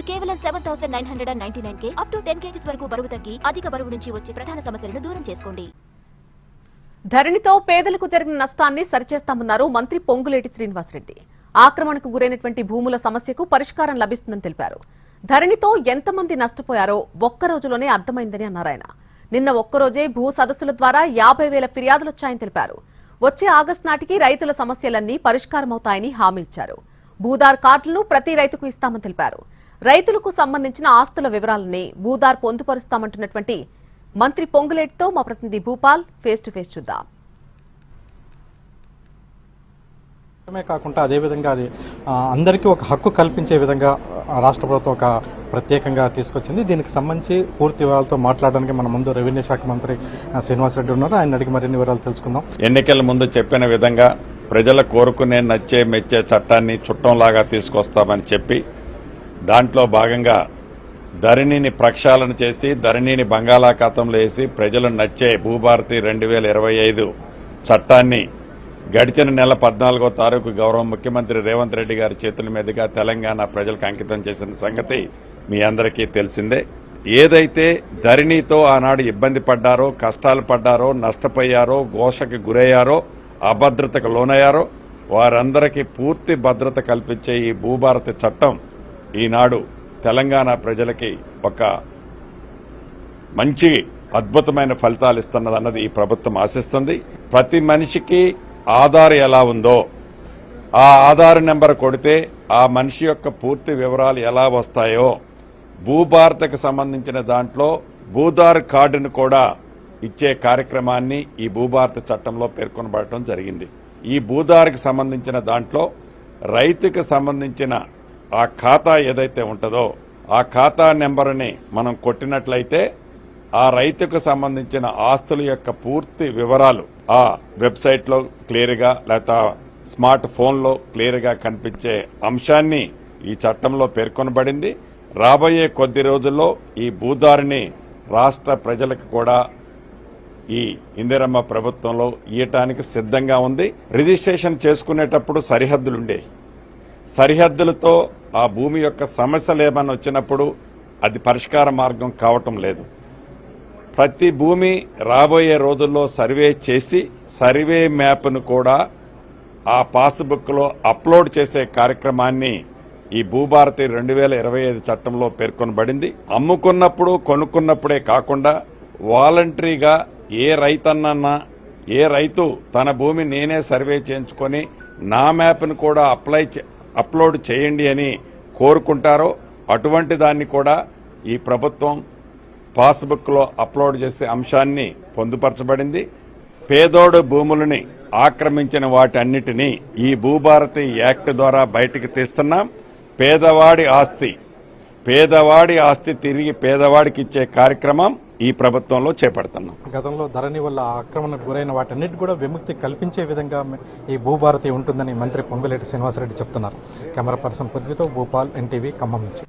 కేవలం 7,999 up to 10 kgs వరకు బరువు తగ్గి అధిక బరువు నుంచి వచ్చే ప్రధాన సమస్యలను దూరం చేసుకోండి. ధరణితో పేదలకు జరిగిన నష్టాన్ని సరిచేస్తామన్నారు మంత్రి పొంగులేటి శ్రీనివాసరెడ్డి. ఆక్రమణకు గురైనటువంటి భూముల సమస్యకు పరిష్కారం లభిస్తుందని తెలిపారు. ధరణితో ఎంతమంది నష్టపోయారో ఒక్క రోజులోనే అర్థమైందని అన్నారు ఆయన. నిన్న ఒక్కరోజే భూ సదస్సుల ద్వారా 50,000 ఫిర్యాదులొచ్చాయని తెలిపారు. వచ్చే ఆగస్టు నాటికి రైతుల సమస్యలన్నీ పరిష్కారమవుతాయని హామీ ఇచ్చారు. భూదార్ కార్డులను ప్రతి రైతుకు ఇస్తామని తెలిపారు. రైతులకు సంబంధించిన ఆస్తుల వివరాలని భూదార్ పొందుపరుస్తామంటున్నటువంటి మంత్రి పొంగులేటితో మా ప్రతినిధి భూపాల్ ఫేస్ టు ఫేస్ చూద్దాం. కాకుండా అదేవిధంగా అది అందరికీ ఒక హక్కు కల్పించే విధంగా రాష్ట్ర ప్రభుత్వం ఒక ప్రత్యేకంగా తీసుకొచ్చింది. దీనికి సంబంధించి పూర్తి వివరాలతో మాట్లాడడానికి మన ముందు రెవెన్యూ శాఖ మంత్రి శ్రీనివాసరెడ్డి ఉన్నారు. ఆయన అడిగి మరిన్ని వివరాలు తెలుసుకుందాం. ఎన్నికల ముందు చెప్పిన విధంగా ప్రజల కోరుకునే నచ్చే మెచ్చే చట్టాన్ని చుట్టంలాగా తీసుకొస్తామని చెప్పి దాంట్లో భాగంగా ధరణిని ప్రక్షాళన చేసి ధరణిని బంగాళాఖాతంలో వేసి ప్రజలు నచ్చే భూభారతి 2025 చట్టాన్ని గడిచిన నెల 14వ తారీఖు గౌరవ ముఖ్యమంత్రి రేవంత్ రెడ్డి గారి చేతుల మీదుగా తెలంగాణ ప్రజలకు అంకితం చేసిన సంగతి మీ అందరికీ తెలిసిందే. ఏదైతే ధరణితో ఆనాడు ఇబ్బంది పడ్డారో, కష్టాలు పడ్డారో, నష్టపోయారో, ఘోషకు గురయ్యారో, అభద్రతకు లోనయ్యారో వారందరికీ పూర్తి భద్రత కల్పించే ఈ భూభారతి చట్టం ఈనాడు తెలంగాణ ప్రజలకి ఒక మంచి అద్భుతమైన ఫలితాలు ఇస్తున్నదన్నది ఈ ప్రభుత్వం ఆశిస్తుంది. ప్రతి మనిషికి ఆధార్ ఎలా ఉందో ఆ ఆధార్ నెంబర్ కొడితే ఆ మనిషి యొక్క పూర్తి వివరాలు ఎలా వస్తాయో భూభారతికి సంబంధించిన దాంట్లో భూదార్ కార్డును కూడా ఇచ్చే కార్యక్రమాన్ని ఈ భూభారతి చట్టంలో పేర్కొనబడటం జరిగింది. ఈ భూదార్కి సంబంధించిన దాంట్లో రైతుకు సంబంధించిన ఆ ఖాతా ఏదైతే ఉంటుందో ఆ ఖాతా నెంబర్ని మనం కొట్టినట్లయితే ఆ రైతుకు సంబంధించిన ఆస్తుల యొక్క పూర్తి వివరాలు ఆ వెబ్సైట్లో క్లియర్గా లేదా స్మార్ట్ ఫోన్లో క్లియర్గా కనిపించే అంశాన్ని ఈ చట్టంలో పేర్కొనబడింది. రాబోయే కొద్ది రోజుల్లో ఈ భూదారిని రాష్ట్ర ప్రజలకు కూడా ఈ ఇందిరమ్మ ప్రభుత్వంలో ఇయ్యటానికి సిద్ధంగా ఉంది. రిజిస్ట్రేషన్ చేసుకునేటప్పుడు సరిహద్దులుండేవి. సరిహద్దులతో ఆ భూమి యొక్క సమస్యలు ఏమైనా వచ్చినప్పుడు అది పరిష్కార మార్గం కావటం లేదు. ప్రతి భూమి రాబోయే రోజుల్లో సర్వే చేసి సర్వే మ్యాప్ను కూడా ఆ పాస్బుక్లో అప్లోడ్ చేసే కార్యక్రమాన్ని ఈ భూభారతి 2025 చట్టంలో పేర్కొనబడింది. అమ్ముకున్నప్పుడు కొనుక్కున్నప్పుడే కాకుండా వాలంటరీగా ఏ రైతన్నా ఏ రైతు తన భూమి నేనే సర్వే చేయించుకొని నా మ్యాప్ను కూడా అప్లోడ్ చేయండి అని కోరుకుంటారో అటువంటి దాన్ని కూడా ఈ ప్రభుత్వం పాస్బుక్లో అప్లోడ్ చేసే అంశాన్ని పొందుపరచబడింది. పేదోడు భూములని ఆక్రమించిన వాటన్నిటినీ ఈ భూభారతి యాక్ట్ ద్వారా బయటికి తీస్తున్నాం. పేదవాడి ఆస్తి తిరిగి పేదవాడికి ఇచ్చే కార్యక్రమం ఈ ప్రభుత్వంలో చేపడుతున్నాం. గతంలో ధరణి వల్ల ఆక్రమణకు గురైన వాటన్నిటి కూడా విముక్తి కల్పించే విధంగా ఈ భూభారతి ఉంటుందని మంత్రి పొంగులేటి శ్రీనివాసరెడ్డి చెప్తున్నారు. కెమెరా పర్సన్ పృథ్వీతో భూపాల్, ఎన్టీవీ, ఖమ్మం నుంచి.